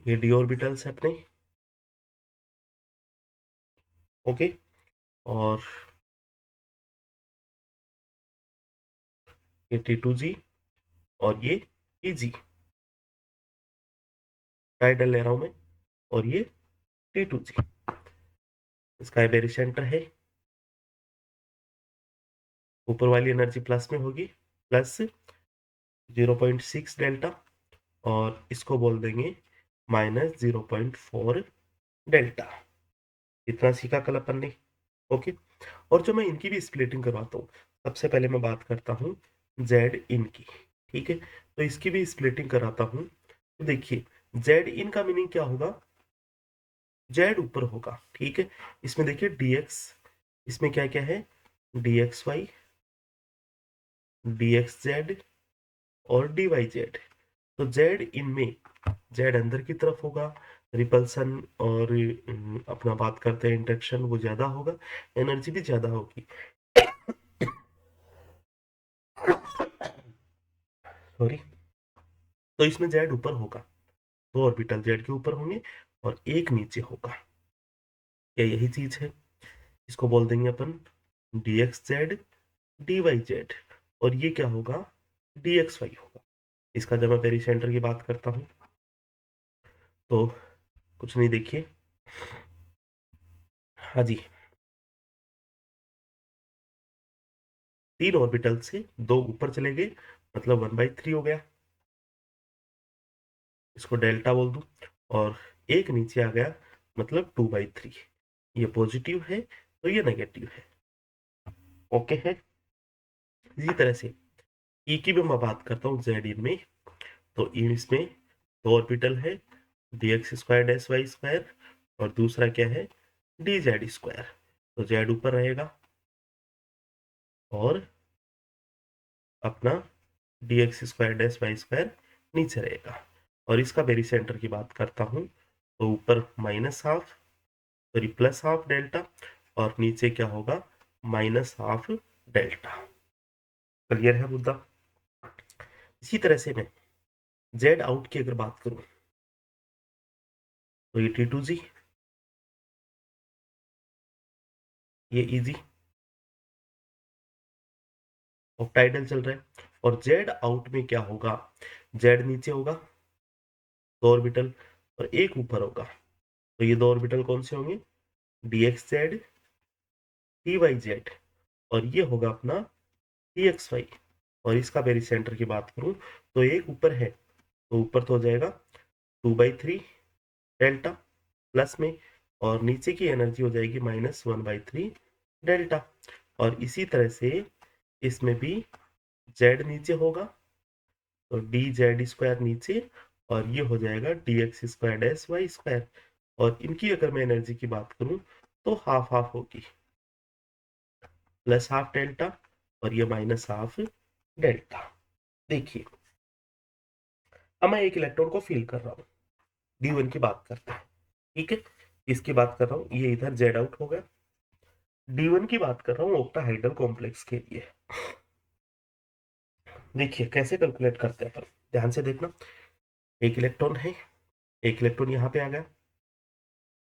ये d ऑर्बिटल्स है अपने, ओके। और ये T2G और ये Tg, टाइडल ले रहा हूं मैं, और ये T2G। इसका बेरिसेंटर है, ऊपर वाली एनर्जी प्लस में होगी, प्लस 0.6 डेल्टा, और इसको बोल देंगे माइनस 0.4 डेल्टा। इतना सीखा कल अपन ने। ओके, और जो मैं इनकी भी स्प्लिटिंग करवाता हूँ, सबसे पहले मैं बात करता हूँ जेड इन की। ठीक है, तो इसकी भी स्प्लिटिंग कराता हूँ। तो देखिए, जेड इन का मीनिंग क्या होगा, जेड ऊपर होगा। ठीक है, इसमें देखिए dx, इसमें क्या क्या है, dxy, dxz और dyz। तो जेड इनमें, जेड अंदर की तरफ होगा, रिपल्सन और अपना बात करते हैं इंटरेक्शन, वो ज्यादा होगा, एनर्जी भी ज्यादा होगी। सॉरी। तो इसमें जेड ऊपर होगा, दो ऑर्बिटल जेड के ऊपर होंगे और एक नीचे होगा। क्या यही चीज है, इसको बोल देंगे अपन dxz dyz, और ये क्या होगा, dxy होगा। इसका जब मैं पेरीसेंटर की बात करता हूं, तो कुछ नहीं, देखिए, हाँ जी, 3 ऑर्बिटल से 2 ऊपर चले गए, मतलब 1/3 हो गया, इसको डेल्टा बोल दूं, और एक नीचे आ गया, मतलब 2/3। ये पॉजिटिव है तो ये नेगेटिव है। ओके है। इसी तरह से ई की भी मैं बात करता हूँ जेड इन में, तो इसमें 2 ऑर्बिटल है, dx² sy², और दूसरा क्या है, dz²। तो जेड ऊपर रहेगा और अपना dx² y² नीचे रहेगा। और इसका बेरी सेंटर की बात करता हूं, तो ऊपर -½ सॉरी +½ डेल्टा, और नीचे क्या होगा, -½ डेल्टा। क्लियर है मुद्दा। इसी तरह से मैं जेड आउट की अगर बात करूं, तो ये T2G, ये इजी ऑक्टाइडल चल रहा है। और जेड आउट में क्या होगा, जेड नीचे होगा, 2 ऑर्बिटल, और एक ऊपर होगा। तो ये 2 ऑर्बिटल कौन से होंगे, dxz dyz, और ये होगा अपना dxy। और इसका बेरी सेंटर की बात करूं, तो एक ऊपर है, तो ऊपर तो हो जाएगा 2/3 डेल्टा प्लस में, और नीचे की एनर्जी हो जाएगी -1/3 डेल्टा। और इसी तरह से इसमें भी जेड नीचे होगा, तो dz² नीचे, और ये हो जाएगा dx² y²। और इनकी अगर मैं एनर्जी की बात करूं, तो हाफ हाफ होगी, +½ डेल्टा और ये -½ डेल्टा। देखिए, अब मैं एक इलेक्ट्रॉन को फील कर रहा हूँ, D1 की बात करते हैं। ठीक है, इसकी बात कर रहा हूँ, ये इधर जेड आउट हो गया। D1 की बात कर रहा हूँ ऑक्टाहाइड्रल कॉम्प्लेक्स के लिए। देखिए कैसे कैलकुलेट करते हैं अपन, ध्यान से देखना। एक इलेक्ट्रॉन है, एक इलेक्ट्रॉन यहाँ पे आ गया,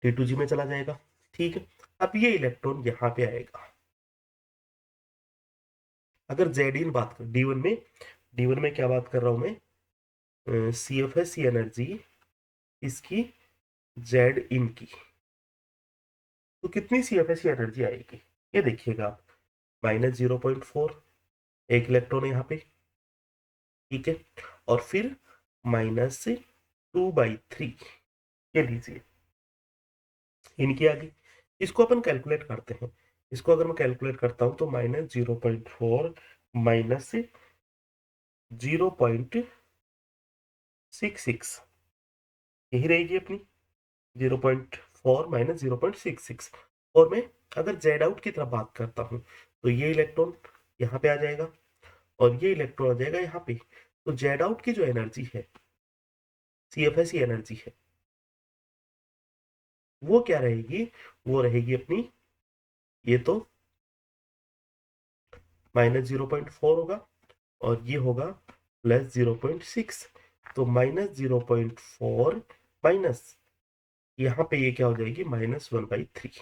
T2G में चला जाएगा। ठीक है, अब ये इलेक्ट्रॉन यहाँ पे आएगा। अगर जेड इन बात कर D1 में क्या बात कर रहा हूं मैं, CFS एनर्जी इसकी जेड इन की, तो कितनी CFS एनर्जी आएगी, ये देखिएगा आप, -0.4, एक इलेक्ट्रॉन यहाँ पे। ठीक है, और फिर -2/3, ये लीजिए इनकी आ गई। इसको अपन कैलकुलेट करते हैं, इसको अगर मैं कैलकुलेट करता हूं, तो -0.4 -0.66, यही रहेगी अपनी, 0.4 -0.66। और मैं अगर जेड आउट की तरफ बात करता हूं, तो ये इलेक्ट्रॉन यहाँ पे आ जाएगा, और ये इलेक्ट्रॉन आ जाएगा यहाँ पे। तो जेड आउट की जो एनर्जी है, CFS एनर्जी है, वो क्या रहेगी, वो रहेगी अपनी, ये तो -0.4 होगा, और ये होगा +0.6। तो -0.4 माइनस, यहाँ पे ये क्या हो जाएगी, -1/3।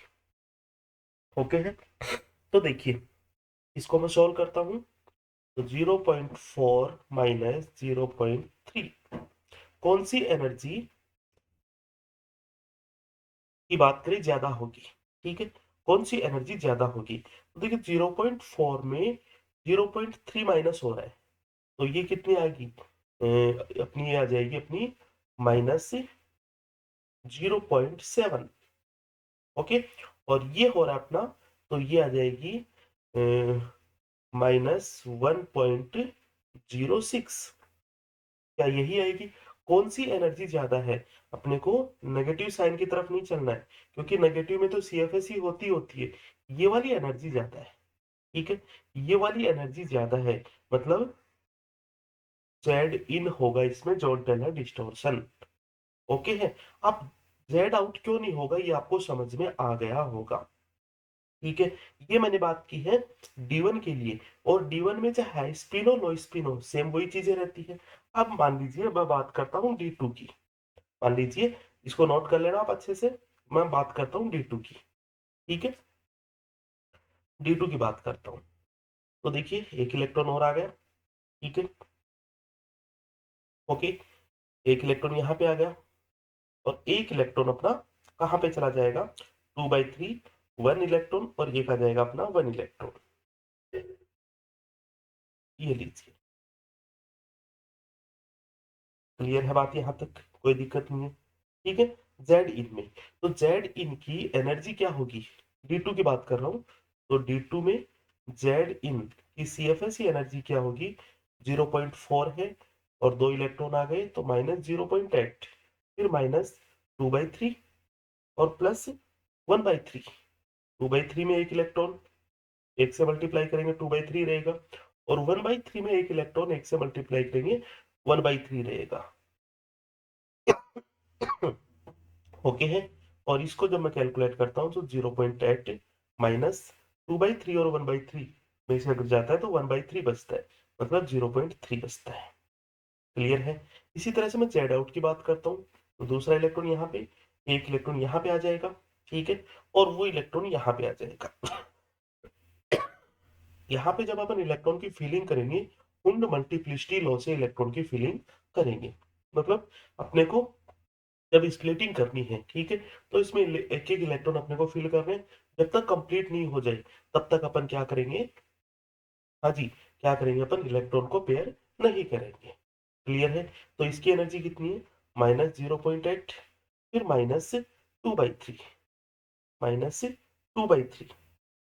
ओके है। तो देखिए, इसको मैं सॉल्व करता हूं, तो 0.4 माइनस 0.3, कौन सी एनर्जी की बात करें ज्यादा होगी। ठीक है, कौन सी एनर्जी ज्यादा होगी? तो देखिए 0.4 में 0.3 माइनस हो रहा है, तो ये कितनी आएगी? अपनी ये आ जाएगी अपनी -0.7। ओके, और ये हो रहा है अपना, तो ये आ जाएगी -1.06। क्या यही आएगी? कौन सी एनर्जी ज्यादा है? अपने को नेगेटिव साइन की तरफ नहीं चलना है, क्योंकि नेगेटिव में तो सीएफएस ही होती है। ये वाली एनर्जी ज्यादा है, ठीक है, ये वाली एनर्जी ज्यादा है, मतलब जेड इन होगा इसमें जॉन टेलर डिस्टॉर्शन। ओके है। अब जेड आउट क्यों नहीं होगा, ये आपको समझ में आ गया होगा, ठीक है। ये मैंने बात की है D1 के लिए, और D1 में चाहे हाई स्पिन हो लो स्पिन हो, सेम वही चीजें रहती है। अब मान लीजिए मैं बात करता हूँ D2 की, मान लीजिए, इसको नोट कर लेना आप अच्छे से, मैं बात करता हूँ D2 की, ठीक है। D2 की बात करता हूँ, तो देखिए एक इलेक्ट्रॉन और आ गया, ठीक है, ओके, एक इलेक्ट्रॉन यहाँ पे आ गया, और एक इलेक्ट्रॉन अपना कहाँ पे चला जाएगा? 2/3, 1 इलेक्ट्रॉन, और एक आ जाएगा अपना 1 इलेक्ट्रॉन। ये लीजिए, क्लियर है बात यहाँ तक? कोई दिक्कत नहीं है, ठीक है। जेड इन में, तो जेड इन की एनर्जी क्या होगी? D2 की बात कर रहा हूँ, तो D2 में जेड इन की सीएफएस की एनर्जी क्या होगी? 0.4 है, और 2 इलेक्ट्रॉन आ गए, तो -0.8, फिर -2/3, और +1/3। 2/3 में एक इलेक्ट्रॉन, एक से मल्टीप्लाई करेंगे 2/3 रहेगा, और 1/3 में एक इलेक्ट्रॉन, एक से मल्टीप्लाई करेंगे 1/3 रहेगा। ओके है। और इसको जब मैं कैलकुलेट करता हूँ, तो 0.8 -2/3 और 1/3 में से अगर जाता है तो 1/3 बचता है, मतलब 0.3 बचता है। क्लियर है? इसी तरह से मैं जेड आउट की बात करता हूँ, तो दूसरा इलेक्ट्रॉन यहाँ पे, एक इलेक्ट्रॉन यहाँ पे आ जाएगा, ठीक है, और वो इलेक्ट्रॉन यहाँ पे आ जाएगा। यहाँ पे जब अपन इलेक्ट्रॉन की फीलिंग करेंगे, कुंड मल्टीप्लिसिटी लॉ से इलेक्ट्रॉन की फीलिंग करेंगे, मतलब अपने को जब स्प्लिटिंग करनी है, ठीक है, तो इसमें एक एक इलेक्ट्रॉन अपने को फिल करने हैं। जब तक कंप्लीट नहीं हो जाए, तब तक अपन क्या करेंगे? हाँ जी, क्या करेंगे? अपन इलेक्ट्रॉन को पेयर नहीं करेंगे। क्लियर है? तो इसकी एनर्जी कितनी है? -0.8, फिर -2/3, -2/3।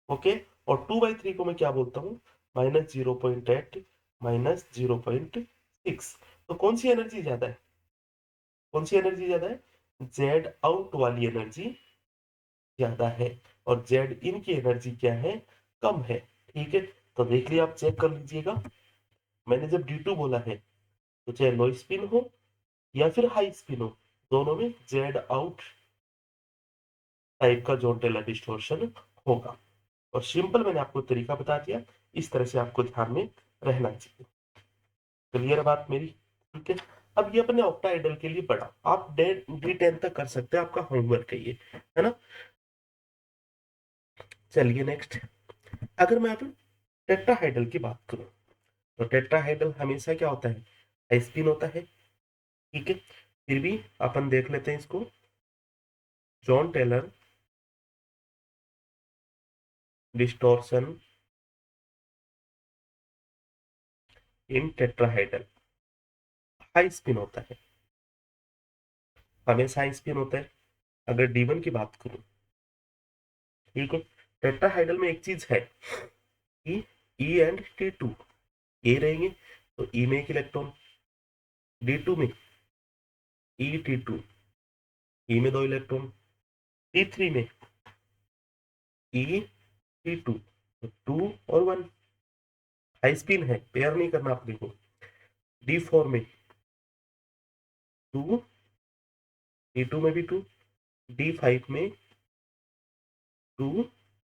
ओके, और 2/3 को मैं क्या बोलता हूँ? -0.8, -0.6। तो कौन सी एनर्जी ज्यादा है? कौन सी एनर्जी ज्यादा है? जेड आउट वाली एनर्जी ज्यादा है, और जेड इन की एनर्जी क्या है? कम है, ठीक है। तो देख लिया, आप चेक कर लीजिएगा, मैंने जब D2 बोला है, तो चाहे लो स्पिन हो या फिर हाई स्पिन हो, दोनों में जेड आउट टाइप का जोन टेलर डिस्टॉर्शन होगा। और सिंपल मैंने आपको तरीका बता दिया, इस तरह से आपको ध्यान में रहना चाहिए। क्लियर बात मेरी? ठीक है। अब ये अपने ऑक्टाइडल के लिए पढ़ा, आप D10 तक कर सकते हैं, आपका होमवर्क है ये, है ना। चलिए नेक्स्ट, अगर मैं अब टेट्राहाइड्रल की बात करूं, तो टेट्राहाइड्रल हमेशा क्या होता है? स्पिन होता है, ठीक है। फिर भी अपन देख लेते हैं इसको, जॉन टेलर डिस्टॉर्शन इन टेट्राहाइड्रल, हाई स्पिन होता है, हमेशा हाई स्पिन होता है। अगर D1 की बात करूं, ठीक है, टेट्राहाइड्रल में एक चीज है कि E एंड T2 ये रहेंगे, तो E में एक इलेक्ट्रॉन, D2 में ET2, E में 2 इलेक्ट्रॉन, T3 में ET2, तो 2 और 1, हाई स्पिन है, पेयर नहीं करना अपने को। D4 में 2, T2 में भी 2, D5 में 2,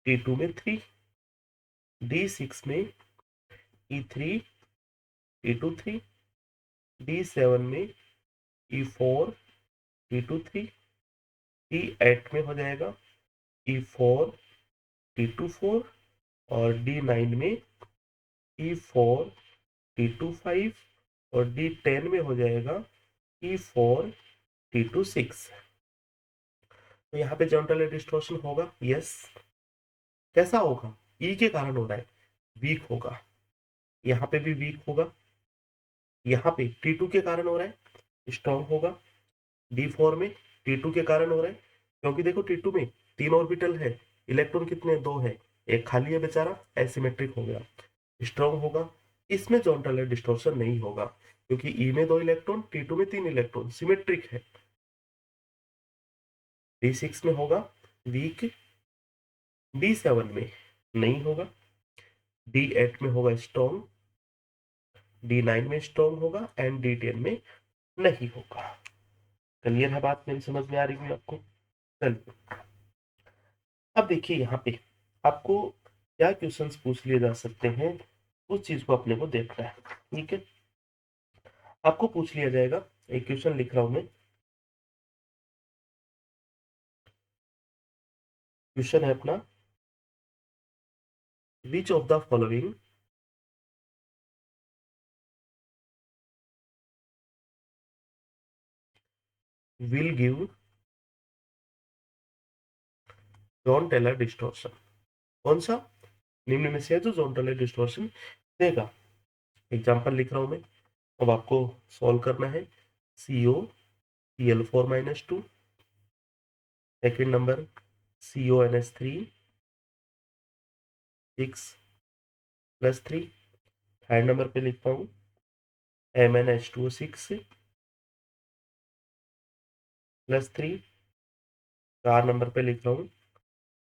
T2 में 3, D6 में E3, T2 3, D7 में E4, T2 3, D8 में हो जाएगा E4, T2 4, और D9 में E4, T2 5, और D10 में हो जाएगा E4, T2 6। तो यहाँ पे जॉन टेलर डिस्टॉर्शन होगा, यस। कैसा होगा, ई के कारण हो रहा है, वीक होगा, यहाँ पे भी वीक होगा, यहाँ पे T2 के कारण हो रहा है स्ट्रॉन्ग होगा, D4 में T2 के कारण हो रहा है, क्योंकि देखो T2 में 3 ऑर्बिटल है, इलेक्ट्रॉन कितने, 2 है, एक खाली है बेचारा, एसिमेट्रिक हो गया, स्ट्रॉन्ग होगा। इसमें जॉन टैलर डिस्टॉर्शन नहीं होगा, क्योंकि ई में 2 इलेक्ट्रॉन, T2 में 3 इलेक्ट्रॉन, सिमेट्रिक है। D6 में होगा वीक, D7 में नहीं होगा, D8 में होगा स्ट्रॉन्ग, D9 में स्ट्रॉन्ग होगा एंड D10 में नहीं होगा। क्लियर है बात, मेरी समझ में आ रही है आपको? चलिए अब देखिए यहाँ पे आपको क्या क्वेश्चंस पूछ लिए जा सकते हैं, उस चीज को अपने को देखना है। ठीक है, आपको पूछ लिया जाएगा, एक क्वेश्चन लिख रहा हूं मैं। क्वेश्चन है अपना, which of the following will give Jahn Teller distortion? कौन सा निम्न में से है जो जॉन टेलर डिस्टॉर्शन देगा? एग्जाम्पल लिख रहा हूं मैं, अब आपको सॉल्व करना है। COCl4-2, second number CONS3 6+3, third number पे लिखता हूँ MnH2O6+3, चार नंबर पे लिख रहा हूँ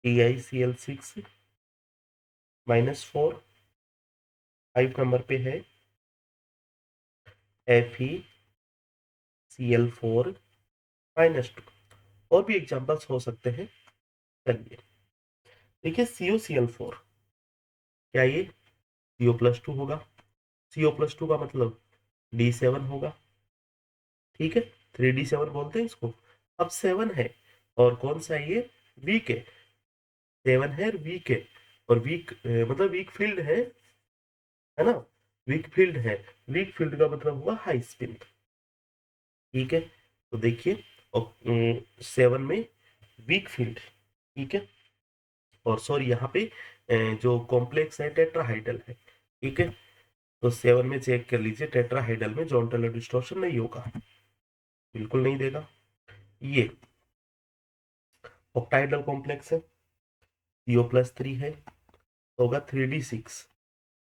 TiCl6-4, फाइव नंबर पे है FeCl4-2। और भी एग्जांपल्स हो सकते हैं। चलिए देखिए, COCl4, क्या ये CO+2 होगा? CO+2 का मतलब D7 होगा, ठीक है, 3D7 बोलते हैं इसको। अब 7 है और कौन सा है ये, वीक है, 7 है और वीक है, और वीक मतलब वीक फील्ड है ना, वीक फील्ड है, वीक फील्ड का मतलब हुआ हाई स्पिन। ठीक है, तो देखिए 7 में वीक फील्ड, ठीक है, और सॉरी यहाँ पे जो कॉम्प्लेक्स है टेट्राहाइडल है, ठीक है, तो 7 में चेक कर लीजिए, टेट्राहाइडल में जॉन टेलर डिस्टॉर्शन नहीं होगा, बिल्कुल नहीं देगा। ये ऑक्टाइडल कॉम्प्लेक्स है, CO+3 है, तो होगा 3D6।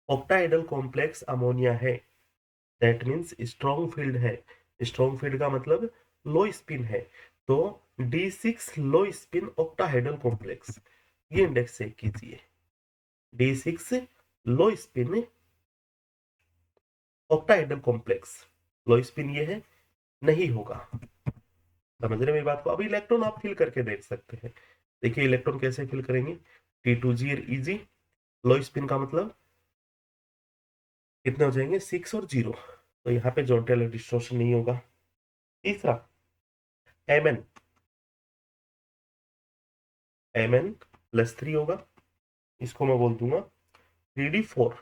ऑक्टाइडल कॉम्प्लेक्स अमोनिया है, दैट मीन्स स्ट्रॉन्ग फील्ड है, स्ट्रॉन्ग फील्ड का मतलब लो स्पिन है, तो D6 low spin octahedral complex, ये इंडेक्स चेक कीजिए, D6 low spin octahedral complex, low spin ये है, नहीं होगा। समझ रहे मेरी बात को? अभी इलेक्ट्रॉन आप फिल करके देख सकते हैं, देखिए इलेक्ट्रॉन कैसे फिल करेंगे, T2G और EG, लो स्पिन का मतलब कितने हो जाएंगे, 6 और 0, तो यहाँ पे जॉन टेलर डिस्टॉर्शन नहीं होगा। तीसरा Mn+3 होगा, इसको मैं बोल दूंगा 3D4,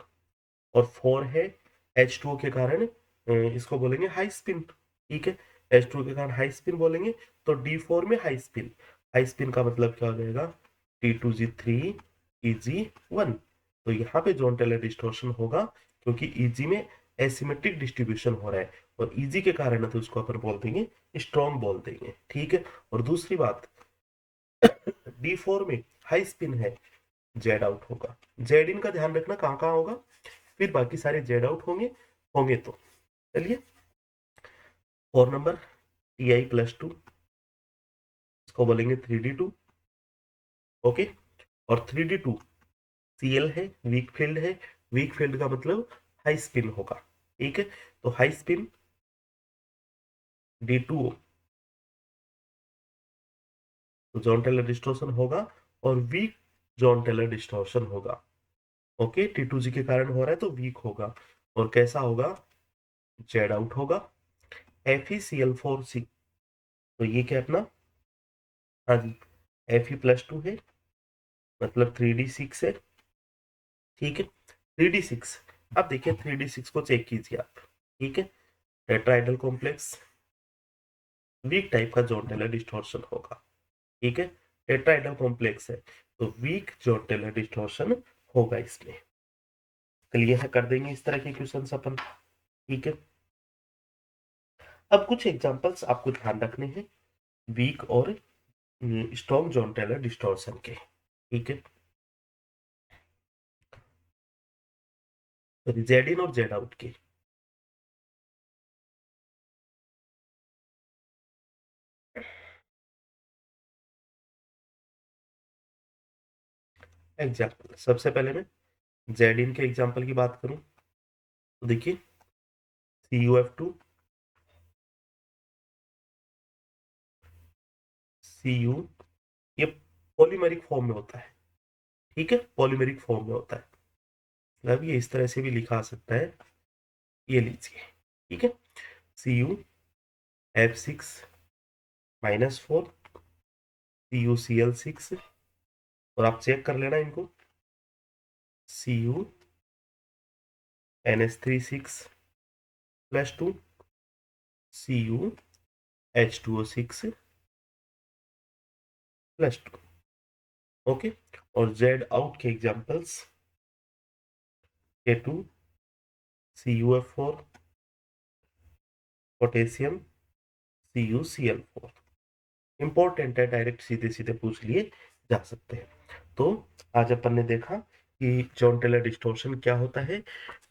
और 4 है H2O के कारण, इसको बोलेंगे हाई स्पिन, ठीक है, H2O के कारण हाई स्पिन बोलेंगे, तो D4 में हाई स्पिन, हाई स्पिन का मतलब क्या हो जाएगा, T2G3 EG1, तो यहाँ पे जॉन टेलर डिस्टॉर्शन होगा, क्योंकि EG में एसिमेट्रिक डिस्ट्रीब्यूशन हो रहा है, और EG के कारण है तो उसको अपन बोल देंगे स्ट्रॉन्ग बोल देंगे, ठीक है। और दूसरी बात, D4 में हाई स्पिन है, जेड आउट होगा, जेड इन का ध्यान रखना कहाँ कहाँ होगा, फिर बाकी सारे जेड आउट होंगे, होंगे तो चलिए। 4 नंबर Ti+2, इसको बोलेंगे 3D2, ओके, और 3D2 Cl है, वीक फील्ड है, वीक फील्ड का मतलब हाई स्पिन होगा, ठीक है, तो हाई स्पिन D2O, तो जॉन टेलर डिस्टॉर्शन होगा, और वीक जॉन टेलर डिस्टॉर्शन होगा, ओके, T2G के कारण हो रहा है तो वीक होगा, और कैसा होगा, जेड आउट होगा। FeCl4C, तो ये क्या अपना, हाँ जी, Fe+2 है, मतलब 3D6 है, ठीक है, 3D6। अब देखिए 3D6 को चेक कीजिए आप, ठीक है, टेट्राहाइड्रल कॉम्प्लेक्स, वीक टाइप का जॉन टेलर डिस्टॉर्शन होगा, ठीक है, टेट्राहाइड्रल कॉम्प्लेक्स है, तो वीक जॉन टेलर डिस्टॉर्शन होगा इसमें। क्लियर है, कर देंगे इस तरह के क्वेश्चंस अपन। ठीक है, अब कुछ एग्जांपल्स आपको ध्यान रखने हैं वीक और स्ट्रॉन्ग जॉन टेलर डिस्टॉर्शन के। ठीक है, जेड इन और जेड आउट के। एग्जाम्पल, सबसे पहले मैं जेड इन के एग्जाम्पल की बात करूं तो देखिए CuF2, Cu, ये पॉलीमेरिक फॉर्म में होता है। ठीक है, पॉलीमेरिक फॉर्म में होता है, मतलब ये इस तरह से भी लिखा आ सकता है, ये लीजिए। ठीक है, CuF6-4, CuCl6, और आप चेक कर लेना इनको, CuNH3 6+2, CuH2O6+2। ओके, और जेड आउट के examples K2, CuF4, potassium, CuCl4। Important है, डायरेक्ट सीधे सीधे पूछ लिए जा सकते हैं। तो आज अपन ने देखा कि जॉन टेलर डिस्टॉर्शन क्या होता है,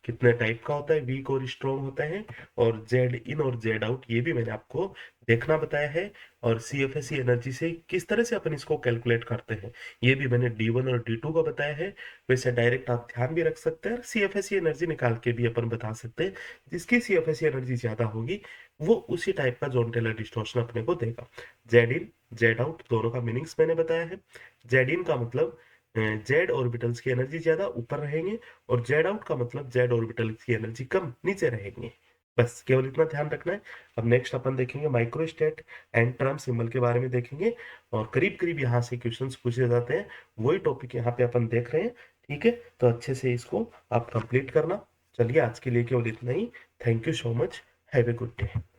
कितने टाइप का होता है, वीक और स्ट्रॉन्ग होता है, और जेड इन और जेड आउट ये भी मैंने आपको देखना बताया है, और CFSE एनर्जी से किस तरह से अपन इसको कैलकुलेट करते हैं ये भी मैंने D1 और D2 का बताया है। वैसे डायरेक्ट आप ध्यान भी रख सकते हैं, CFSE एनर्जी निकाल के भी अपन बता सकते हैं। जिसकी CFSE एनर्जी ज्यादा होगी वो उसी टाइप का जॉन टेलर डिस्टॉर्शन अपने को देगा। जेड इन जेड आउट दोनों का मीनिंग्स मैंने बताया है। जेड इन का मतलब जेड ऑर्बिटल्स की एनर्जी ज्यादा ऊपर रहेंगे, और जेड आउट का मतलब जेड ऑर्बिटल्स की एनर्जी कम नीचे रहेंगे। बस केवल इतना ध्यान रखना है। अब नेक्स्ट अपन देखेंगे माइक्रोस्टेट एंड टर्म सिंबल के बारे में देखेंगे, और करीब करीब यहाँ से क्वेश्चंस पूछे जाते हैं, वही टॉपिक यहाँ पे अपन देख रहे हैं। ठीक है, तो अच्छे से इसको आप कंप्लीट करना। चलिए आज के लिए केवल इतना ही। Thank you so much, have a good day.